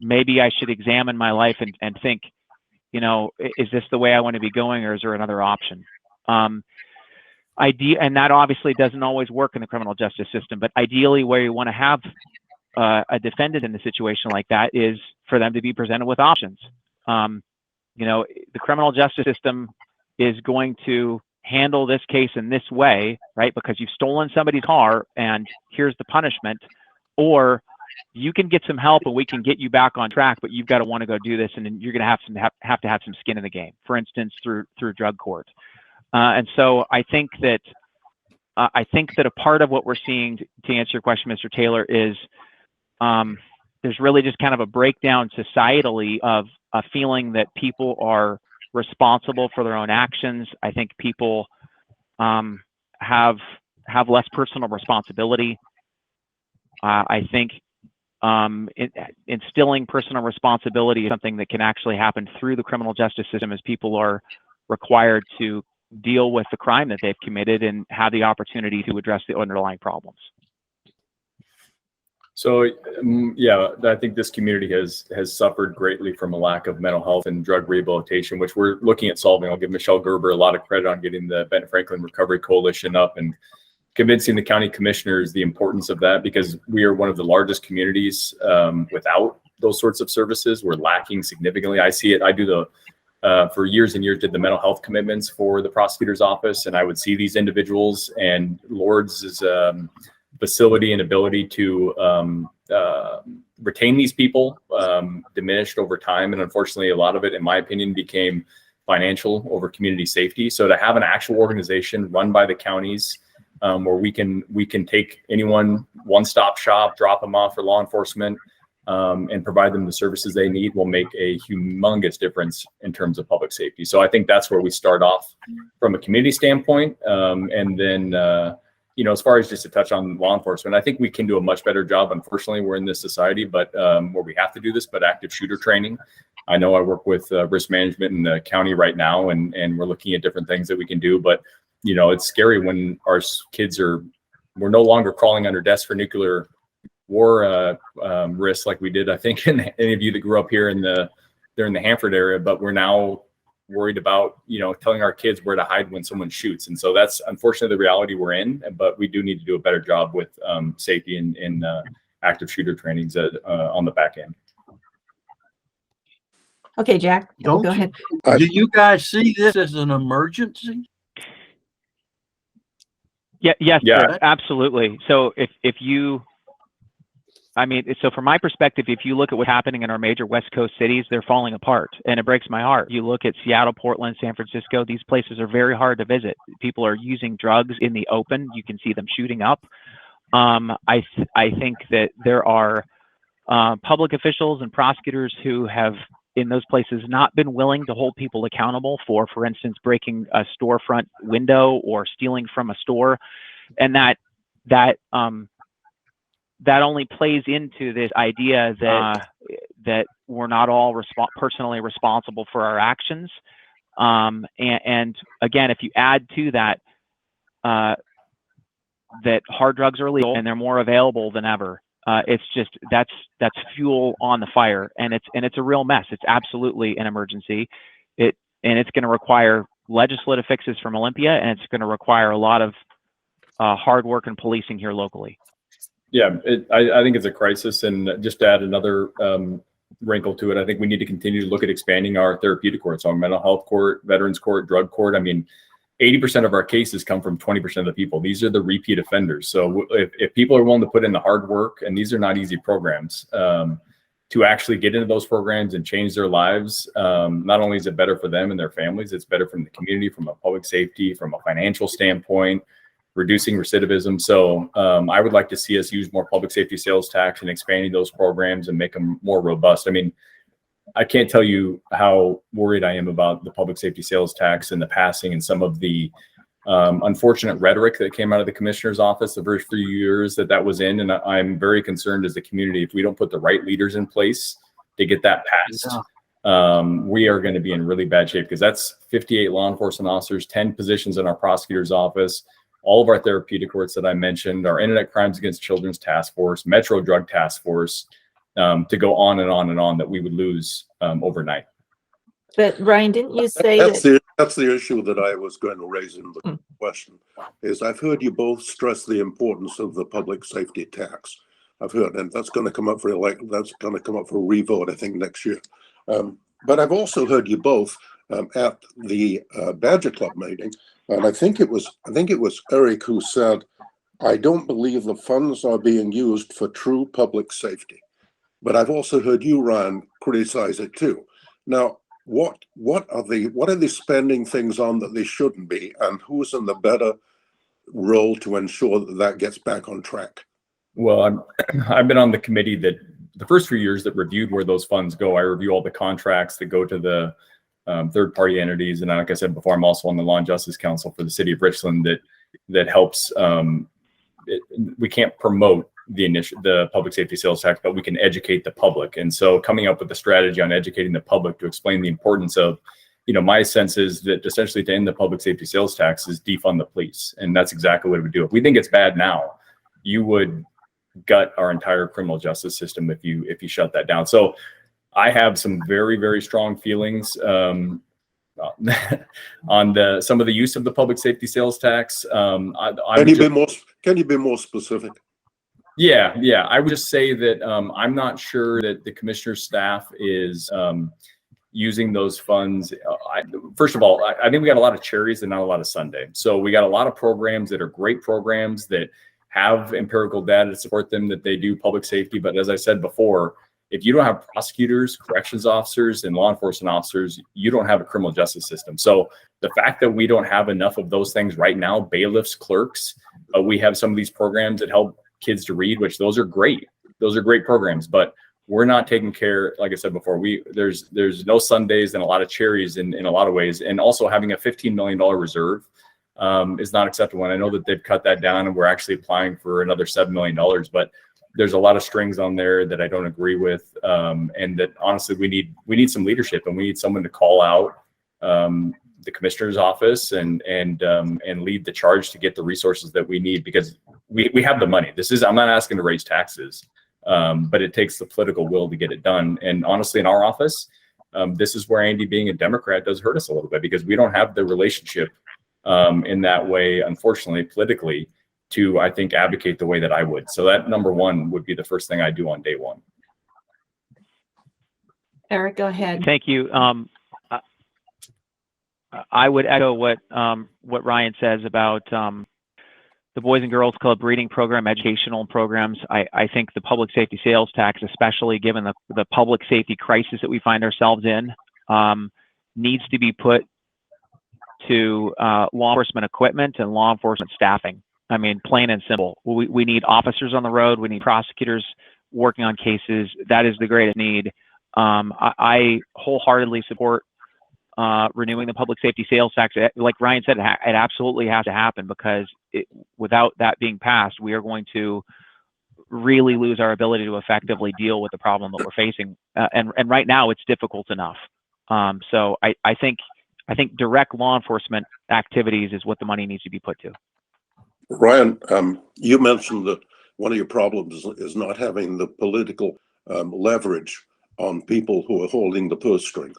Maybe I should examine my life and think, is this the way I want to be going, or is there another option? And that obviously doesn't always work in the criminal justice system, but ideally where you want to have a defendant in a situation like that is for them to be presented with options. The criminal justice system is going to handle this case in this way, right? Because you've stolen somebody's car and here's the punishment, or you can get some help and we can get you back on track, but you've got to want to go do this, and then you're going to have to have some skin in the game, for instance, through drug court. And so I think that a part of what we're seeing, to answer your question, Mr. Taylor, is there's really just kind of a breakdown societally of a feeling that people are responsible for their own actions. I think people have less personal responsibility. I think instilling personal responsibility is something that can actually happen through the criminal justice system as people are required to deal with the crime that they've committed and have the opportunity to address the underlying problems. So, yeah, I think this community has suffered greatly from a lack of mental health and drug rehabilitation, which we're looking at solving. I'll give Michelle Gerber a lot of credit on getting the Benton Franklin Recovery Coalition up and convincing the county commissioners the importance of that, because we are one of the largest communities without those sorts of services. We're lacking significantly. I see it. I do for years and years, did the mental health commitments for the prosecutor's office, and I would see these individuals, and Lord's facility and ability to retain these people diminished over time. And unfortunately, a lot of it, in my opinion, became financial over community safety. So to have an actual organization run by the counties where we can take anyone, one-stop shop, drop them off for law enforcement, and provide them the services they need will make a humongous difference in terms of public safety. So I think that's where we start off from a community standpoint. And then, as far as just to touch on law enforcement, I think we can do a much better job. Unfortunately, we're in this society, but where we have to do this, but active shooter training. I know I work with risk management in the county right now, and we're looking at different things that we can do. But, it's scary when our kids we're no longer crawling under desks for nuclear war risks like we did, I think, in any of you that grew up here during the Hanford area, but we're now worried about, telling our kids where to hide when someone shoots. And so that's unfortunately the reality we're in, but we do need to do a better job with safety and active shooter trainings on the back end. Okay, Jack, Don't go you- ahead. Do you guys see this as an emergency? Yeah, yes, Yeah. sir, absolutely. So if you, I mean, so from my perspective, if you look at what's happening in our major West Coast cities, they're falling apart, and it breaks my heart. You look at Seattle, Portland, San Francisco; these places are very hard to visit. People are using drugs in the open. You can see them shooting up. I think that there are public officials and prosecutors who have, in those places, not been willing to hold people accountable for instance, breaking a storefront window or stealing from a store, and that only plays into this idea that we're not all personally responsible for our actions. And again, if you add to that that hard drugs are illegal and they're more available than ever, it's just that's fuel on the fire, and it's a real mess. It's absolutely an emergency. It's going to require legislative fixes from Olympia, and it's going to require a lot of hard work and policing here locally. Yeah, I think it's a crisis, and just to add another wrinkle to it, I think we need to continue to look at expanding our therapeutic courts, our mental health court, veterans court, drug court. I mean, 80% of our cases come from 20% of the people. These are the repeat offenders. So if people are willing to put in the hard work, and these are not easy programs, to actually get into those programs and change their lives, not only is it better for them and their families, it's better from the community, from a public safety, from a financial standpoint, reducing recidivism. So I would like to see us use more public safety sales tax and expanding those programs and make them more robust. I mean, I can't tell you how worried I am about the public safety sales tax and the passing and some of the unfortunate rhetoric that came out of the commissioner's office the first few years that was in. And I'm very concerned as a community, if we don't put the right leaders in place to get that passed, we are going to be in really bad shape, because that's 58 law enforcement officers, 10 positions in our prosecutor's office, all of our therapeutic courts that I mentioned, our Internet Crimes Against Children's Task Force, Metro Drug Task Force, to go on and on and on, that we would lose overnight. But Ryan, didn't you say that's the issue that I was going to raise in the question, is I've heard you both stress the importance of the public safety tax. I've heard, and that's going to come up for revote, I think, next year. But I've also heard you both at the Badger Club meeting, and I think it was Eric who said, "I don't believe the funds are being used for true public safety." But I've also heard you, Ryan, criticize it too. Now, what are they spending things on that they shouldn't be, and who's in the better role to ensure that gets back on track? Well, I've been on the committee that the first few years that reviewed where those funds go. I review all the contracts that go to the third-party entities, and like I said before, I'm also on the Law and Justice Council for the City of Richland that helps. We can't promote the public safety sales tax, but we can educate the public. And so coming up with a strategy on educating the public to explain the importance of, my sense is that essentially to end the public safety sales tax is defund the police. And that's exactly what it would do. If we think it's bad now, you would gut our entire criminal justice system if you shut that down. So I have some very, very strong feelings on some of the use of the public safety sales tax. Can you be more specific? Yeah. I would just say that I'm not sure that the commissioner's staff is using those funds. First of all, I think we got a lot of cherries and not a lot of sundae. So we got a lot of programs that are great programs that have empirical data to support them, that they do public safety. But as I said before, if you don't have prosecutors, corrections officers, and law enforcement officers, you don't have a criminal justice system. So the fact that we don't have enough of those things right now, bailiffs, clerks, we have some of these programs that help kids to read, which those are great. Those are great programs, but we're not taking care, like I said before, there's no Sundays and a lot of cherries in a lot of ways. And also having a $15 million reserve is not acceptable. And I know that they've cut that down, and we're actually applying for another $7 million, but there's a lot of strings on there that I don't agree with. And that honestly, we need some leadership, and we need someone to call out the commissioner's office and lead the charge to get the resources that we need, because we have the money. I'm not asking to raise taxes, but it takes the political will to get it done. And honestly, in our office, this is where Andy being a Democrat does hurt us a little bit, because we don't have the relationship in that way, unfortunately, politically, to, I think, advocate the way that I would. So that number one would be the first thing I do on day one. Eric, go ahead. Thank you. I would echo what Ryan says about the Boys and Girls Club reading program, educational programs. I think the public safety sales tax, especially given the public safety crisis that we find ourselves in, needs to be put to law enforcement equipment and law enforcement staffing. I mean, plain and simple. We need officers on the road. We need prosecutors working on cases. That is the greatest need. I wholeheartedly support renewing the public safety sales tax. Like Ryan said, it absolutely has to happen, because without that being passed, we are going to really lose our ability to effectively deal with the problem that we're facing. And right now, it's difficult enough. So I think direct law enforcement activities is what the money needs to be put to. Ryan, you mentioned that one of your problems is not having the political leverage on people who are holding the purse strings.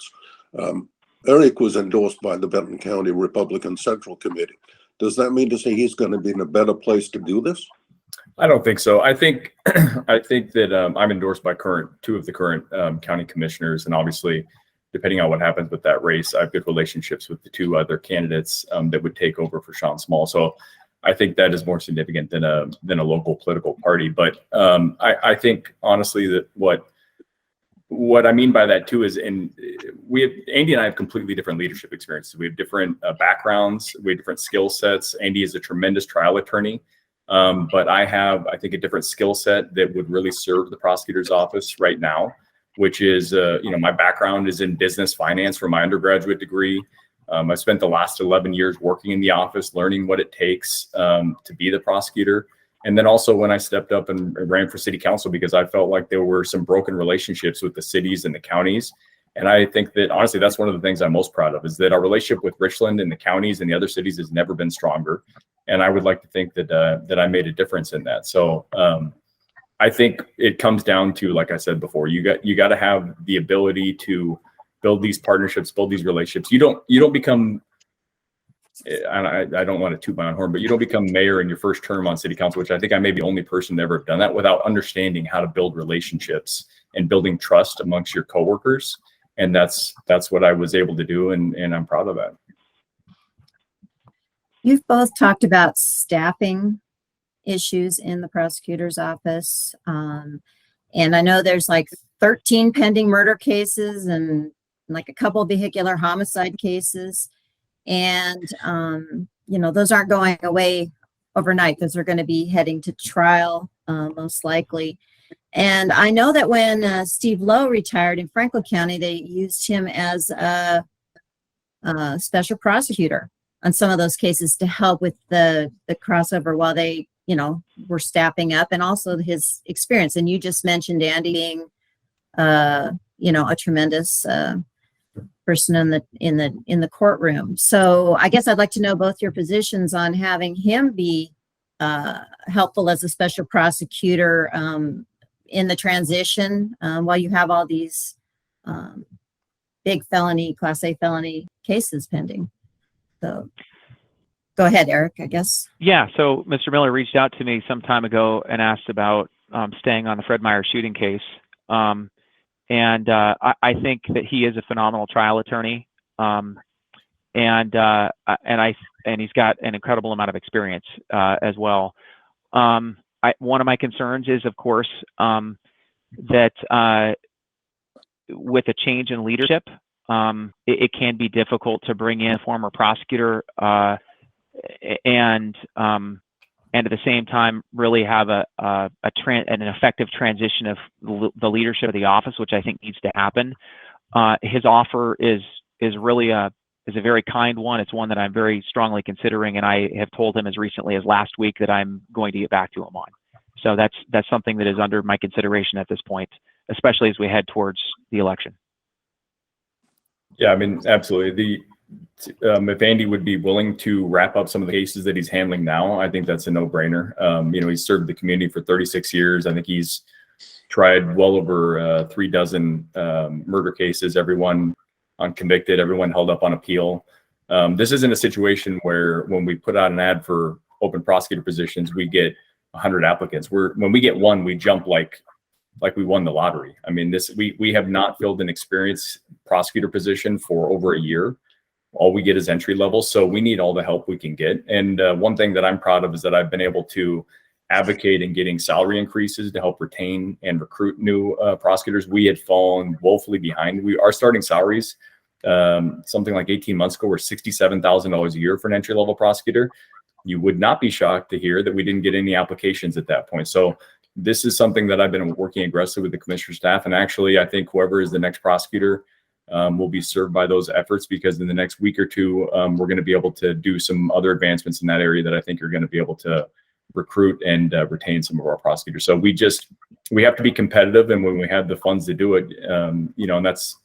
Eric was endorsed by the Benton County Republican Central Committee. Does that mean to say he's going to be in a better place to do this? I don't think so. I think that I'm endorsed by two of the current county commissioners, and obviously, depending on what happens with that race, I have good relationships with the two other candidates that would take over for Sean Small. So I think that is more significant than a local political party. But I think honestly that what I mean by that too is, Andy and I have completely different leadership experiences. We have different backgrounds, we have different skill sets. Andy is a tremendous trial attorney, but I have, I think, a different skill set that would really serve the prosecutor's office right now, which is, my background is in business finance from my undergraduate degree. I spent the last 11 years working in the office, learning what it takes to be the prosecutor. And then also when I stepped up and ran for city council, because I felt like there were some broken relationships with the cities and the counties. And I think that honestly, that's one of the things I'm most proud of, is that our relationship with Richland and the counties and the other cities has never been stronger. And I would like to think that I made a difference in that. So I think it comes down to, like I said before, you got to have the ability to build these partnerships, build these relationships. You don't become, I don't want to toot my own horn, but you don't become mayor in your first term on city council, which I think I may be the only person to ever have done that, without understanding how to build relationships and building trust amongst your coworkers. And that's what I was able to do, and I'm proud of that. You've both talked about staffing issues in the prosecutor's office. And I know there's like 13 pending murder cases and like a couple vehicular homicide cases. And, those aren't going away overnight. Those are going to be heading to trial, most likely. And I know that when Steve Lowe retired in Franklin County, they used him as a special prosecutor on some of those cases to help with the crossover while they, were staffing up, and also his experience. And you just mentioned Andy being, a tremendous person in the courtroom. So I guess I'd like to know both your positions on having him be helpful as a special prosecutor in the transition while you have all these big Class A felony cases pending. So go ahead, Eric, I guess. Yeah, so Mr. Miller reached out to me some time ago and asked about staying on the Fred Meyer shooting case. And I think that he is a phenomenal trial attorney. And he's got an incredible amount of experience as well. One of my concerns is, of course, that with a change in leadership, it can be difficult to bring in a former prosecutor and at the same time really have an effective transition of the leadership of the office, which I think needs to happen. His offer is really a very kind one. It's one that I'm very strongly considering, and I have told him as recently as last week that I'm going to get back to him on. So that's something that is under my consideration at this point, especially as we head towards the election. Yeah, I mean, absolutely. If Andy would be willing to wrap up some of the cases that he's handling now, I think that's a no-brainer. He's served the community for 36 years. I think he's tried well over 36 murder cases, everyone unconvicted, everyone held up on appeal. This isn't a situation where when we put out an ad for open prosecutor positions, we get 100 applicants. When we get one, we jump like like we won the lottery. I mean, we have not filled an experienced prosecutor position for over a year. All we get is entry level. So we need all the help we can get. And one thing that I'm proud of is that I've been able to advocate in getting salary increases to help retain and recruit new prosecutors. We had fallen woefully behind. Our starting salaries, something like 18 months ago, were $67,000 a year for an entry level prosecutor. You would not be shocked to hear that we didn't get any applications at that point. So this is something that I've been working aggressively with the commissioner staff. And actually, I think whoever is the next prosecutor will be served by those efforts, because in the next week or two, we're going to be able to do some other advancements in that area that I think are going to be able to recruit and retain some of our prosecutors. So we have to be competitive. And when we have the funds to do it, you know, and that's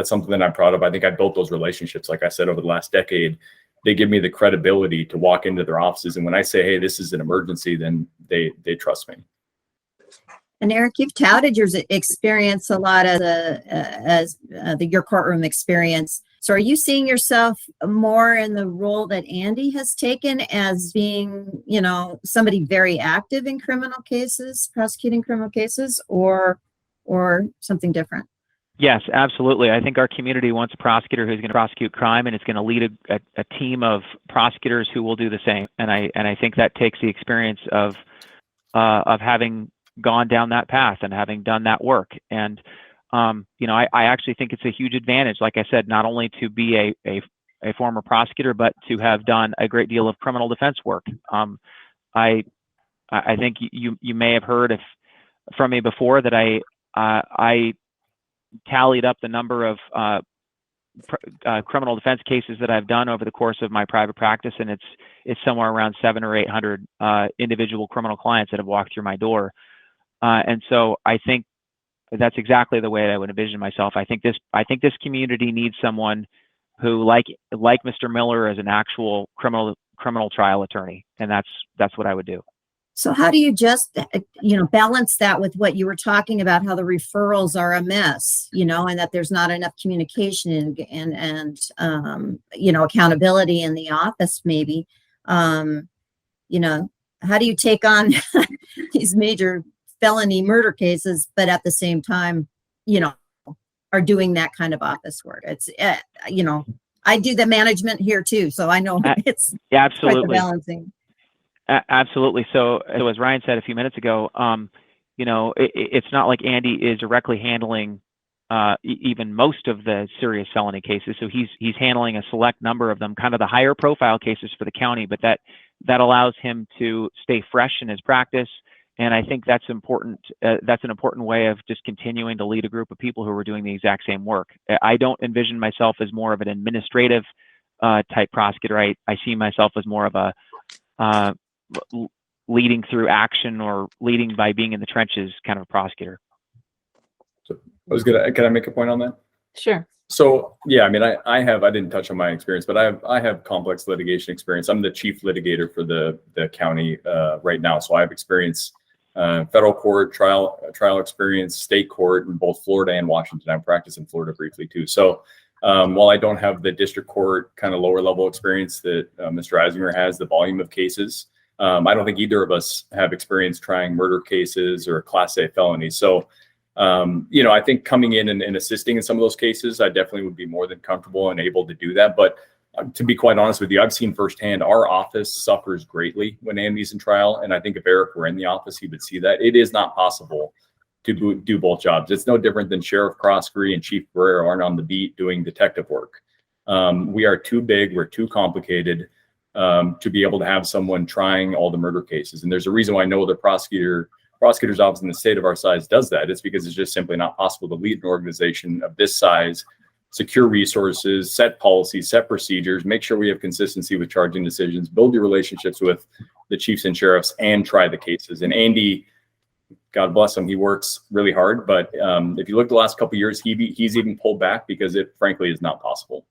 something that I'm proud of. I think I built those relationships, like I said, over the last decade. They give me the credibility to walk into their offices. And when I say, hey, this is an emergency, then they trust me. And Eric, you've touted your experience a lot as your courtroom experience. So are you seeing yourself more in the role that Andy has taken as being, you know, somebody very active in criminal cases, prosecuting criminal cases, or something different? Yes, absolutely. I think our community wants a prosecutor who's going to prosecute crime, and it's going to lead a team of prosecutors who will do the same. And I think that takes the experience of having gone down that path and having done that work. And you know, I actually think it's a huge advantage, like I said, not only to be a former prosecutor, but to have done a great deal of criminal defense work. I think you may have heard from me before that I tallied up the number of criminal defense cases that I've done over the course of my private practice, and it's somewhere around 700 or 800 individual criminal clients that have walked through my door. And so I think that's exactly the way I would envision myself. I think this community needs someone who, like Mr. Miller, is an actual criminal trial attorney, and that's what I would do. So how do you just, you know, balance that with what you were talking about, how the referrals are a mess, you know, and that there's not enough communication and you know, accountability in the office, maybe, you know, how do you take on these major felony murder cases, but at the same time, you know, are doing that kind of office work? It's, you know, I do the management here too, so I know it's absolutely quite the balancing. Absolutely. So as Ryan said a few minutes ago, you know, it's not like Andy is directly handling even most of the serious felony cases. So he's handling a select number of them, kind of the higher profile cases for the county, but that allows him to stay fresh in his practice. And I think that's important. That's an important way of just continuing to lead a group of people who are doing the exact same work. I don't envision myself as more of an administrative type prosecutor. I see myself as more of a leading through action or leading by being in the trenches kind of a prosecutor. So can I make a point on that? Sure. So yeah, I mean, I didn't touch on my experience, but I have complex litigation experience. I'm the chief litigator for the county right now. So I have experience, federal court, trial experience, state court in both Florida and Washington. I practiced in Florida briefly too. So while I don't have the district court kind of lower level experience that Mr. Eisinger has, the volume of cases, I don't think either of us have experience trying murder cases or Class A felonies. So, you know, I think coming in and assisting in some of those cases, I definitely would be more than comfortable and able to do that. But to be quite honest with you, I've seen firsthand our office suffers greatly when Andy's in trial. And I think if Eric were in the office, he would see that. It is not possible to do both jobs. It's no different than Sheriff Croskery and Chief Guerrero aren't on the beat doing detective work. We are too big, we're too complicated to be able to have someone trying all the murder cases. And there's a reason why no other prosecutor's office in the state of our size does that. It's because it's just simply not possible to lead an organization of this size, secure resources, set policies, set procedures, make sure we have consistency with charging decisions, build your relationships with the chiefs and sheriffs, and try the cases. And Andy, God bless him, he works really hard. But if you look at the last couple of years, he's even pulled back because it frankly is not possible.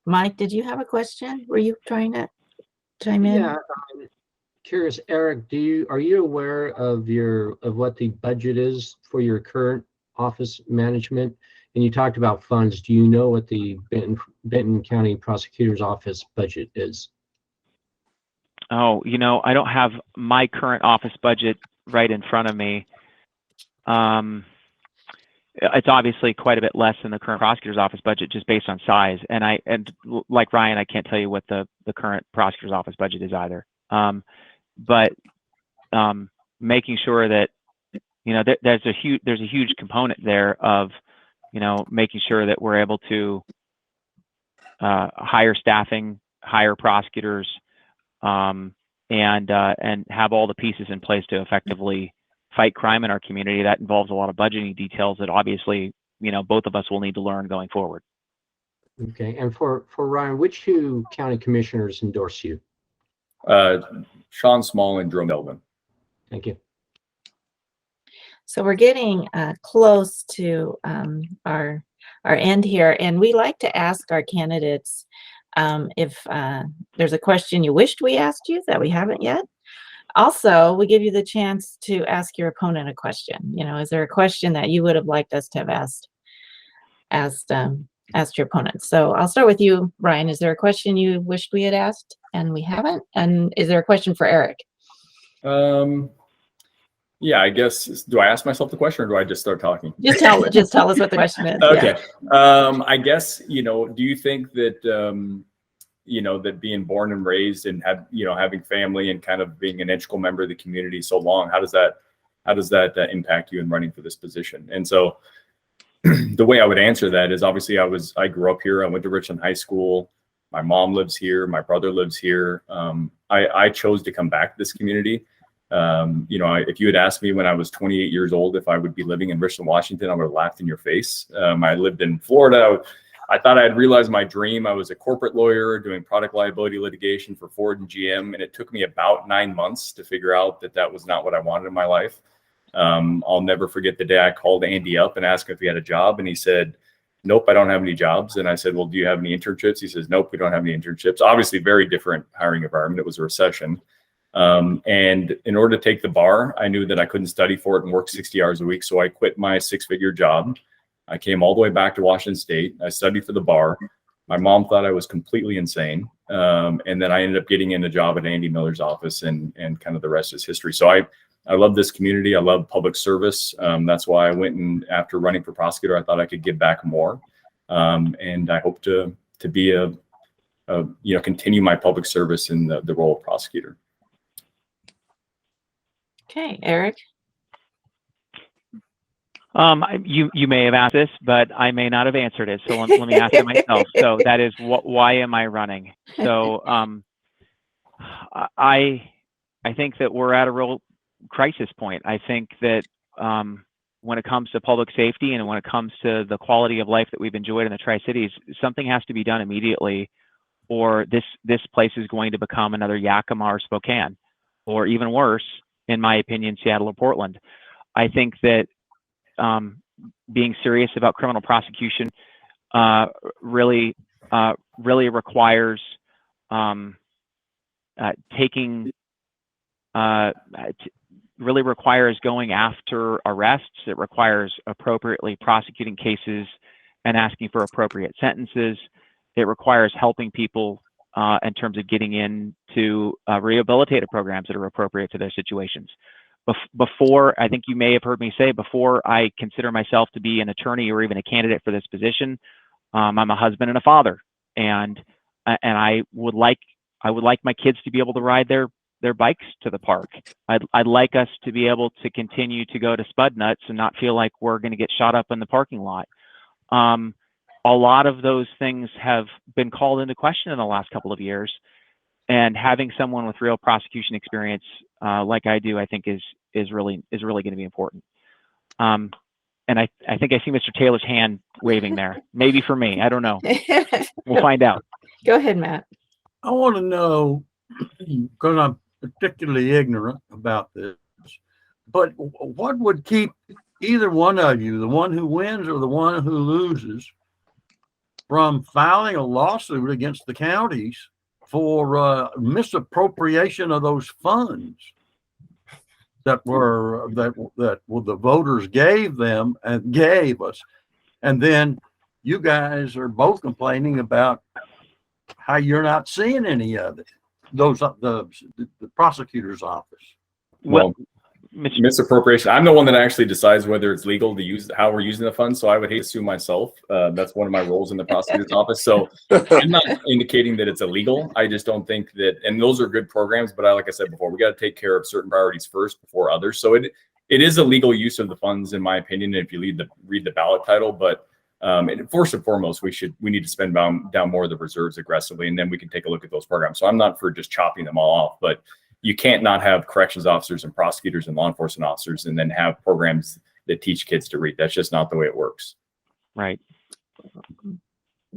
Mike, did you have a question? Were you trying to chime in? Yeah, I'm curious, Eric, are you aware of what the budget is for your current office management? And you talked about funds. Do you know what the Benton County Prosecutor's Office budget is? Oh, I don't have my current office budget right in front of me. It's obviously quite a bit less than the current prosecutor's office budget just based on size. And like Ryan, I can't tell you what the current prosecutor's office budget is either. But making sure that, there's a huge component there of, making sure that we're able to hire staffing, hire prosecutors, and have all the pieces in place to effectively fight crime in our community. That involves a lot of budgeting details that obviously, both of us will need to learn going forward. Okay. And for Ryan, which two county commissioners endorse you? Sean Small and Jerome Delvin. Thank you. So we're getting close to our end here, and we like to ask our candidates if there's a question you wished we asked you that we haven't yet. Also, we give you the chance to ask your opponent a question. Is there a question that you would have liked us to have asked your opponent? So I'll start with you, Ryan. Is there a question you wished we had asked and we haven't? And is there a question for Eric? Yeah, I guess. Do I ask myself the question or do I just start talking? Just tell us what the question is. Okay. Yeah. I guess, do you think that, that being born and raised and having family and kind of being an integral member of the community so long, how does that impact you in running for this position? And so the way I would answer that is obviously I grew up here. I went to Richland High School. My mom lives here. My brother lives here. I chose to come back to this community. If you had asked me when I was 28 years old if I would be living in Richland, Washington, I would have laughed in your face. I lived in Florida. I thought I had realized my dream. I was a corporate lawyer doing product liability litigation for Ford and GM, and it took me about 9 months to figure out that was not what I wanted in my life. I'll never forget the day I called Andy up and asked him if he had a job, and he said, "Nope, I don't have any jobs." And I said, "Well, do you have any internships?" He says, "Nope, we don't have any internships." Obviously, very different hiring environment. It was a recession. And in order to take the bar, I knew that I couldn't study for it and work 60 hours a week. So I quit my 6-figure job. I came all the way back to Washington State. I studied for the bar. My mom thought I was completely insane. And then I ended up getting in a job at Andy Miller's office, and kind of the rest is history. So I love this community. I love public service. That's why I went, and after running for prosecutor, I thought I could give back more. And I hope to be continue my public service in the role of prosecutor. Okay, Eric. You may have asked this, but I may not have answered it. So let me ask it myself. So that is, why am I running? So I think that we're at a real crisis point. I think that when it comes to public safety and when it comes to the quality of life that we've enjoyed in the Tri-Cities, something has to be done immediately, or this place is going to become another Yakima or Spokane, or even worse, in my opinion, Seattle or Portland. I think that being serious about criminal prosecution really requires really requires going after arrests. It requires appropriately prosecuting cases and asking for appropriate sentences. It requires helping people in terms of getting into rehabilitative programs that are appropriate to their situations. Before, I think you may have heard me say, before I consider myself to be an attorney or even a candidate for this position, I'm a husband and a father, and I would like my kids to be able to ride their bikes to the park. I'd like us to be able to continue to go to Spud Nuts and not feel like we're going to get shot up in the parking lot. A lot of those things have been called into question in the last couple of years, and having someone with real prosecution experience like I do, I think is really going to be important. And I think I see Mr. Taylor's hand waving there. Maybe for me, I don't know. We'll find out. Go ahead, Matt. I want to know, because I'm particularly ignorant about this, but what would keep either one of you, the one who wins or the one who loses, from filing a lawsuit against the counties for misappropriation of those funds that the voters gave them and gave us? And then you guys are both complaining about how you're not seeing any of it. the prosecutor's office? Well, Mr. misappropriation. I'm the one that actually decides whether it's legal to use how we're using the funds. So I would hate to sue myself. That's one of my roles in the prosecutor's office. So I'm not indicating that it's illegal. I just don't think that, and those are good programs, but like I said before, we got to take care of certain priorities first before others. So it is a legal use of the funds, in my opinion, if you read the ballot title. But and first and foremost, we need to spend down more of the reserves aggressively, and then we can take a look at those programs. So I'm not for just chopping them all off, but you can't not have corrections officers and prosecutors and law enforcement officers and then have programs that teach kids to read. That's just not the way it works. Right.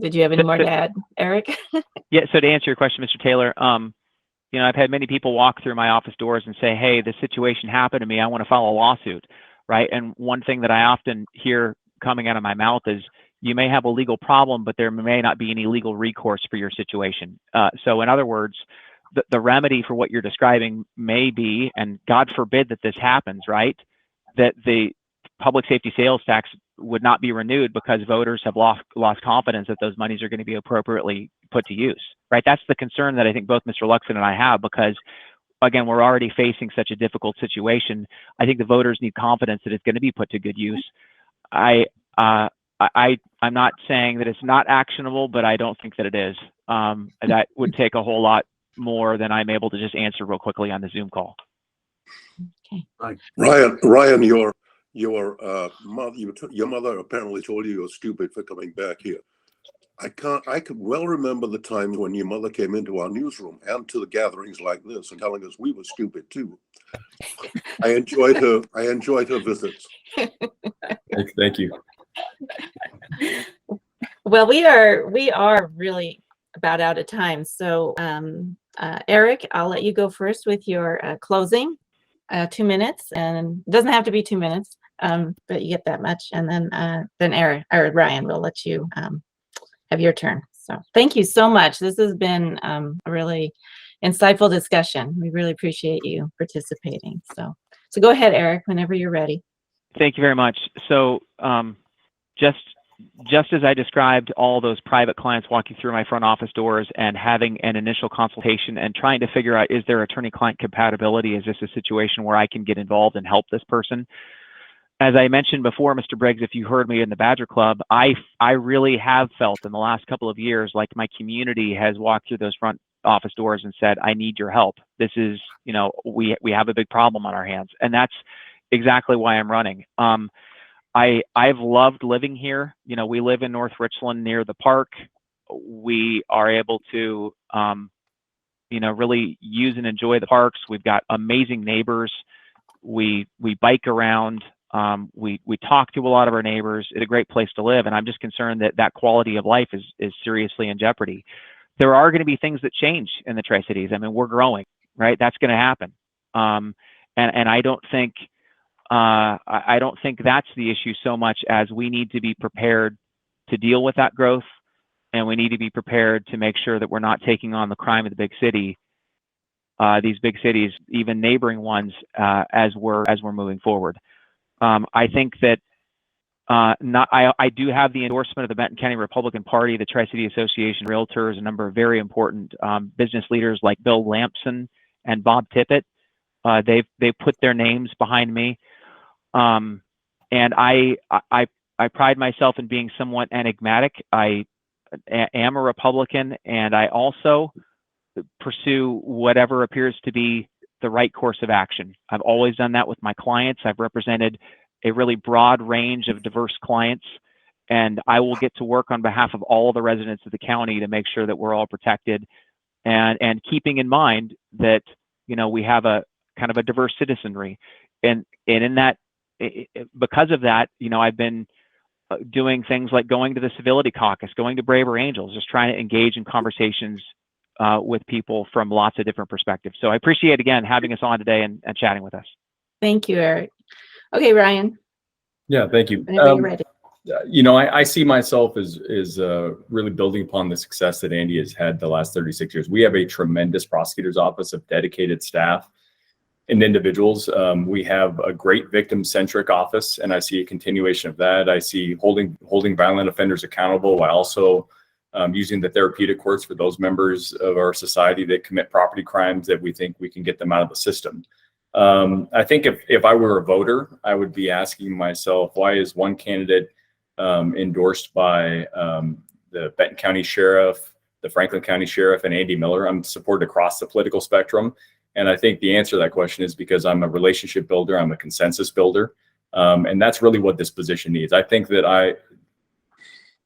Did you have any more to add, Eric? Yeah. So to answer your question, Mr. Taylor, you know, I've had many people walk through my office doors and say, "Hey, this situation happened to me. I want to file a lawsuit." Right. And one thing that I often hear coming out of my mouth is, "You may have a legal problem, but there may not be any legal recourse for your situation." So in other words, the remedy for what you're describing may be, and God forbid that this happens, right, that the public safety sales tax would not be renewed because voters have lost confidence that those monies are going to be appropriately put to use, right? That's the concern that I think both Mr. Lukson and I have, because again, we're already facing such a difficult situation. I think the voters need confidence that it's going to be put to good use. I'm not saying that it's not actionable, but I don't think that it is. That would take a whole lot more than I'm able to just answer real quickly on the Zoom call. Okay. Ryan, your mother apparently told you you're stupid for coming back here. I could well remember the times when your mother came into our newsroom and to the gatherings like this and telling us we were stupid too. I enjoyed her visits. Thank you. Well, we are really about out of time. So Eric, I'll let you go first with your closing, 2 minutes, and it doesn't have to be 2 minutes, but you get that much. And then Eric or Ryan will let you have your turn. So thank you so much. This has been a really insightful discussion. We really appreciate you participating. So go ahead, Eric, whenever you're ready. Thank you very much. So just as I described all those private clients walking through my front office doors and having an initial consultation and trying to figure out, is there attorney-client compatibility? Is this a situation where I can get involved and help this person? As I mentioned before, Mr. Briggs, if you heard me in the Badger Club, I really have felt in the last couple of years like my community has walked through those front office doors and said, I need your help. This is, you know, we have a big problem on our hands. And that's exactly why I'm running. I've loved living here. You know, we live in North Richland near the park. We are able to, you know, really use and enjoy the parks. We've got amazing neighbors. We bike around. We talk to a lot of our neighbors. It's a great place to live. And I'm just concerned that that quality of life is seriously in jeopardy. There are going to be things that change in the Tri-Cities. I mean, we're growing, right? That's going to happen. And I don't think, I don't think that's the issue so much as we need to be prepared to deal with that growth, and we need to be prepared to make sure that we're not taking on the crime of the big city, these big cities, even neighboring ones, as we're moving forward. I think that I do have the endorsement of the Benton County Republican Party, the Tri-City Association, Realtors, a number of very important business leaders like Bill Lampson and Bob Tippett. They've put their names behind me. And I pride myself in being somewhat enigmatic. I am a Republican, and I also pursue whatever appears to be the right course of action. I've always done that with my clients. I've represented a really broad range of diverse clients, and I will get to work on behalf of all the residents of the county to make sure that we're all protected, and keeping in mind that, you know, we have a kind of a diverse citizenry, and in that, because of that, you know, I've been doing things like going to the Civility Caucus, going to Braver Angels, just trying to engage in conversations with people from lots of different perspectives. So I appreciate, again, having us on today and chatting with us. Thank you, Eric. Okay, Ryan. Yeah, thank you. Whenever you're ready. You know, I see myself as really building upon the success that Andy has had the last 36 years. We have a tremendous prosecutor's office of dedicated staff and individuals. We have a great victim-centric office, and I see a continuation of that. I see holding violent offenders accountable while also using the therapeutic courts for those members of our society that commit property crimes that we think we can get them out of the system. I think if I were a voter, I would be asking myself, why is one candidate endorsed by the Benton County Sheriff, the Franklin County Sheriff, and Andy Miller? I'm supported across the political spectrum. And I think the answer to that question is because I'm a relationship builder, I'm a consensus builder. And that's really what this position needs. I think that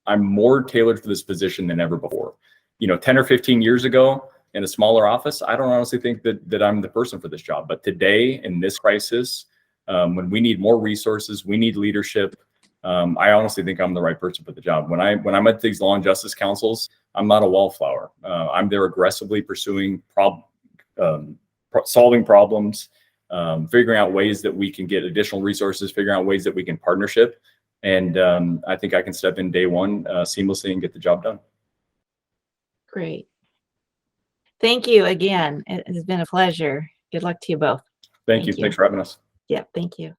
I'm more tailored for this position than ever before. 10 or 15 years ago in a smaller office, I don't honestly think that I'm the person for this job. But today in this crisis, when we need more resources, we need leadership, I honestly think I'm the right person for the job. When I'm at these law and justice councils, I'm not a wallflower. I'm there aggressively pursuing solving problems, figuring out ways that we can get additional resources, figuring out ways that we can partnership. And I think I can step in day one seamlessly and get the job done. Great. Thank you again. It has been a pleasure. Good luck to you both. Thank you. Thank you. Thanks for having us. Yeah, thank you.